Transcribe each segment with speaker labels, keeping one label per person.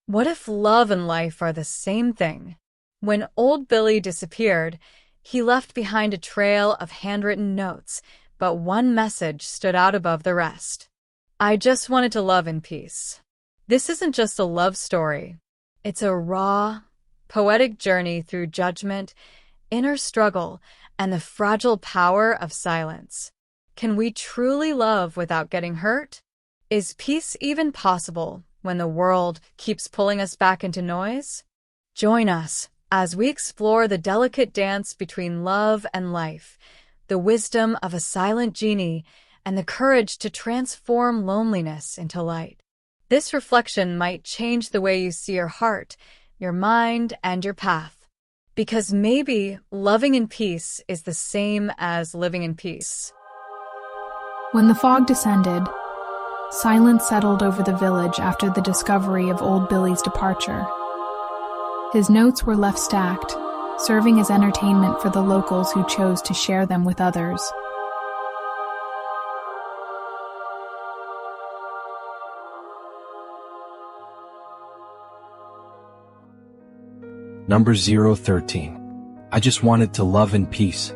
Speaker 1: What if love and life are the same thing? When old Billy disappeared, he left behind a trail of handwritten notes, but one message stood out above the rest. I just wanted to love in peace. This isn't just a love story. It's a raw, poetic journey through judgment, inner struggle, and the fragile power of silence. Can we truly love without getting hurt? Is peace even possible when the world keeps pulling us back into noise? Join us as we explore the delicate dance between love and life, the wisdom of a silent genie, and the courage to transform loneliness into light. This reflection might change the way you see your heart, your mind, and your path. Because maybe loving in peace is the same as living in peace.
Speaker 2: When the fog descended, silence settled over the village after the discovery of old Billy's departure. His notes were left stacked, serving as entertainment for the locals who chose to share them with others.
Speaker 3: Number 013. I just wanted to love in peace.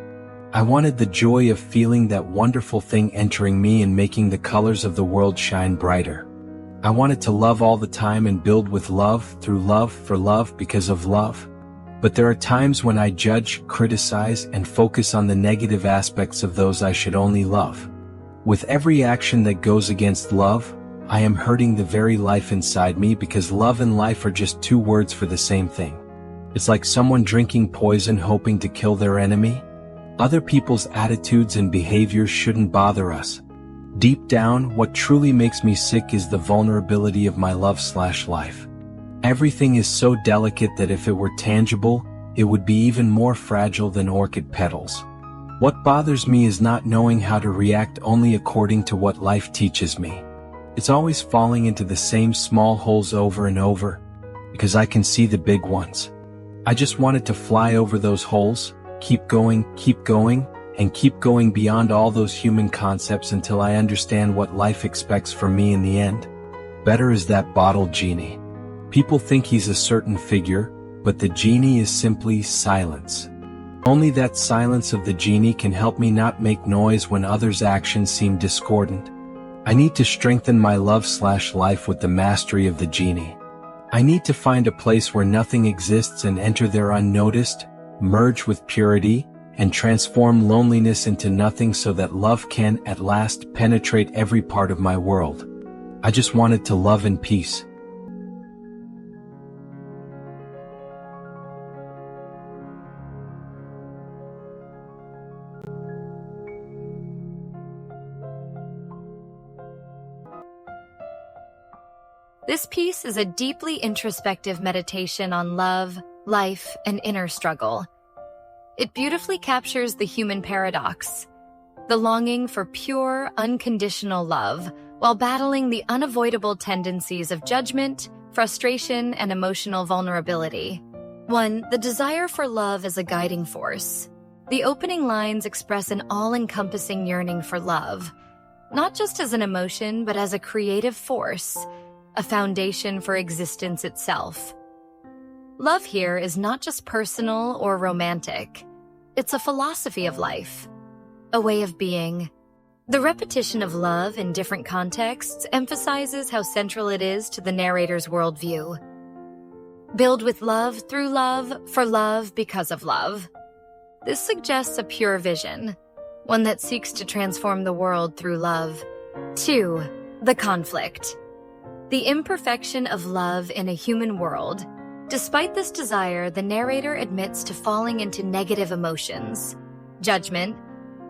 Speaker 3: I wanted the joy of feeling that wonderful thing entering me and making the colors of the world shine brighter. I wanted to love all the time and build with love, through love, for love, because of love. But there are times when I judge, criticize, and focus on the negative aspects of those I should only love. With every action that goes against love, I am hurting the very life inside me because love and life are just two words for the same thing. It's like someone drinking poison hoping to kill their enemy. Other people's attitudes and behaviors shouldn't bother us. Deep down, what truly makes me sick is the vulnerability of my love/life. Everything is so delicate that if it were tangible, it would be even more fragile than orchid petals. What bothers me is not knowing how to react only according to what life teaches me. It's always falling into the same small holes over and over, because I can see the big ones. I just wanted to fly over those holes, keep going, and keep going beyond all those human concepts until I understand what life expects from me in the end. Better is that bottled genie. People think he's a certain figure, but the genie is simply silence. Only that silence of the genie can help me not make noise when others' actions seem discordant. I need to strengthen my love/life with the mastery of the genie. I need to find a place where nothing exists and enter there unnoticed, merge with purity, and transform loneliness into nothing so that love can, at last, penetrate every part of my world. I just wanted to love in peace.
Speaker 4: This piece is a deeply introspective meditation on love, life, and inner struggle. It beautifully captures the human paradox, the longing for pure, unconditional love, while battling the unavoidable tendencies of judgment, frustration, and emotional vulnerability. 1. The desire for love as a guiding force. The opening lines express an all-encompassing yearning for love, not just as an emotion, but as a creative force, a foundation for existence itself. Love here is not just personal or romantic. It's a philosophy of life, a way of being. The repetition of love in different contexts emphasizes how central it is to the narrator's worldview. Build with love, through love, for love, because of love. This suggests a pure vision, one that seeks to transform the world through love. 2. The conflict. The imperfection of love in a human world. Despite this desire, the narrator admits to falling into negative emotions, judgment,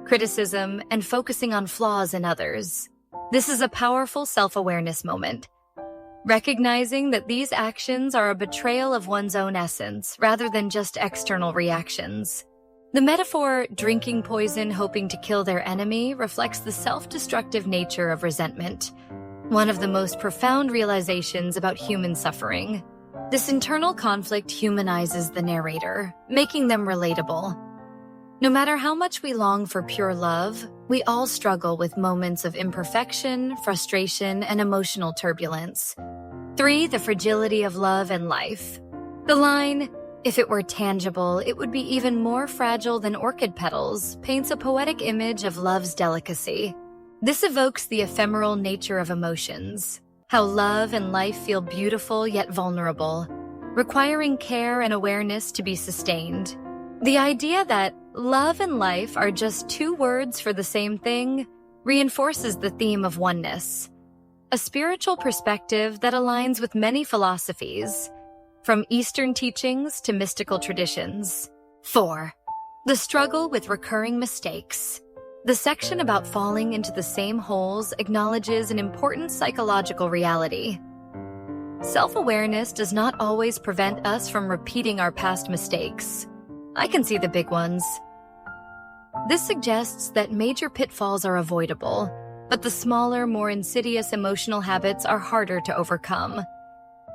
Speaker 4: criticism, and focusing on flaws in others. This is a powerful self-awareness moment, recognizing that these actions are a betrayal of one's own essence rather than just external reactions. The metaphor, drinking poison hoping to kill their enemy, reflects the self-destructive nature of resentment, one of the most profound realizations about human suffering. This internal conflict humanizes the narrator, making them relatable. No matter how much we long for pure love, we all struggle with moments of imperfection, frustration, and emotional turbulence. 3. The fragility of love and life. The line, "If it were tangible, it would be even more fragile than orchid petals," paints a poetic image of love's delicacy. This evokes the ephemeral nature of emotions, how love and life feel beautiful yet vulnerable, requiring care and awareness to be sustained. The idea that love and life are just two words for the same thing reinforces the theme of oneness, a spiritual perspective that aligns with many philosophies, from Eastern teachings to mystical traditions. 4. The struggle with recurring mistakes. The section about falling into the same holes acknowledges an important psychological reality. Self-awareness does not always prevent us from repeating our past mistakes. I can see the big ones. This suggests that major pitfalls are avoidable, but the smaller, more insidious emotional habits are harder to overcome.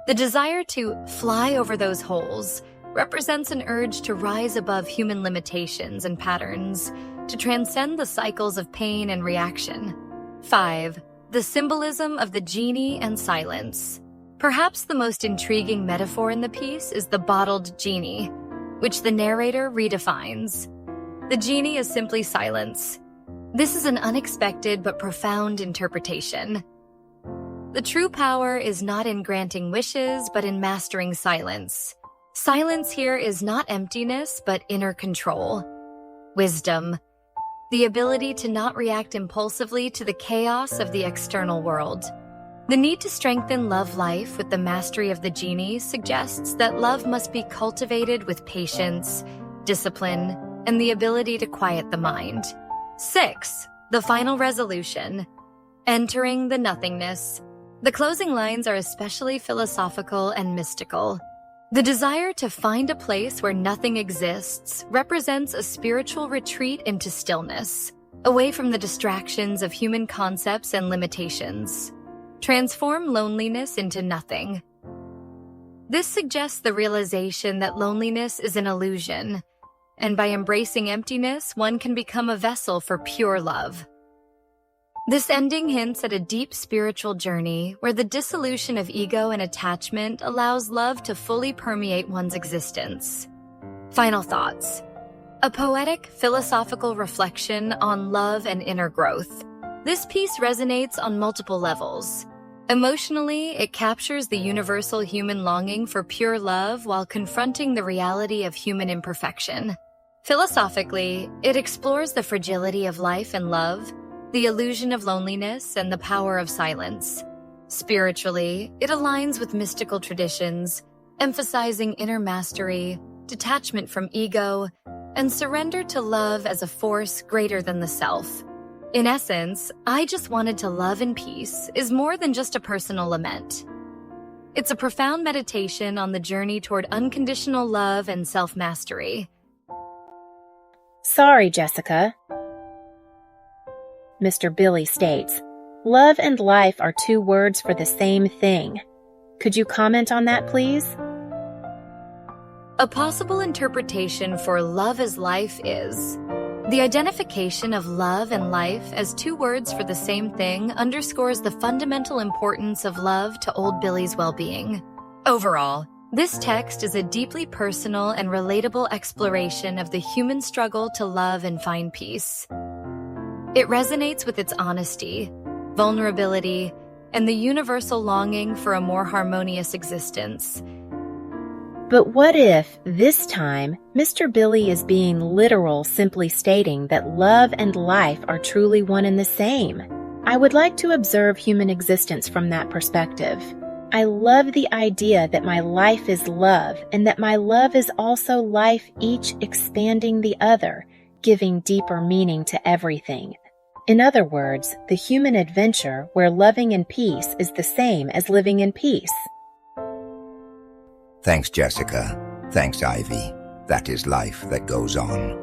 Speaker 4: The desire to fly over those holes represents an urge to rise above human limitations and patterns, to transcend the cycles of pain and reaction. 5. The symbolism of the genie and silence. Perhaps the most intriguing metaphor in the piece is the bottled genie, which the narrator redefines. The genie is simply silence. This is an unexpected but profound interpretation. The true power is not in granting wishes, but in mastering silence. Silence here is not emptiness, but inner control. Wisdom. The ability to not react impulsively to the chaos of the external world. The need to strengthen love life with the mastery of the genie suggests that love must be cultivated with patience, discipline, and the ability to quiet the mind. 6. The final resolution. Entering the nothingness. The closing lines are especially philosophical and mystical. The desire to find a place where nothing exists represents a spiritual retreat into stillness, away from the distractions of human concepts and limitations. Transform loneliness into nothing. This suggests the realization that loneliness is an illusion, and by embracing emptiness, one can become a vessel for pure love. This ending hints at a deep spiritual journey where the dissolution of ego and attachment allows love to fully permeate one's existence. Final thoughts. A poetic, philosophical reflection on love and inner growth. This piece resonates on multiple levels. Emotionally, it captures the universal human longing for pure love while confronting the reality of human imperfection. Philosophically, it explores the fragility of life and love, the illusion of loneliness, and the power of silence. Spiritually, it aligns with mystical traditions, emphasizing inner mastery, detachment from ego, and surrender to love as a force greater than the self. In essence, I Just Wanted to Love in Peace is more than just a personal lament. It's a profound meditation on the journey toward unconditional love and self-mastery.
Speaker 5: Sorry, Jessica. Mr. Billy states, "Love and life are two words for the same thing." Could you comment on that, please?
Speaker 4: A possible interpretation for love as life is the identification of love and life as two words for the same thing underscores the fundamental importance of love to old Billy's well-being. Overall, this text is a deeply personal and relatable exploration of the human struggle to love and find peace. It resonates with its honesty, vulnerability, and the universal longing for a more harmonious existence.
Speaker 5: But what if, this time, Mr. Billy is being literal, simply stating that love and life are truly one and the same? I would like to observe human existence from that perspective. I love the idea that my life is love, and that my love is also life, each expanding the other, giving deeper meaning to everything. In other words, the human adventure where loving in peace is the same as living in peace.
Speaker 6: Thanks, Jessica. Thanks, Ivy. That is life that goes on.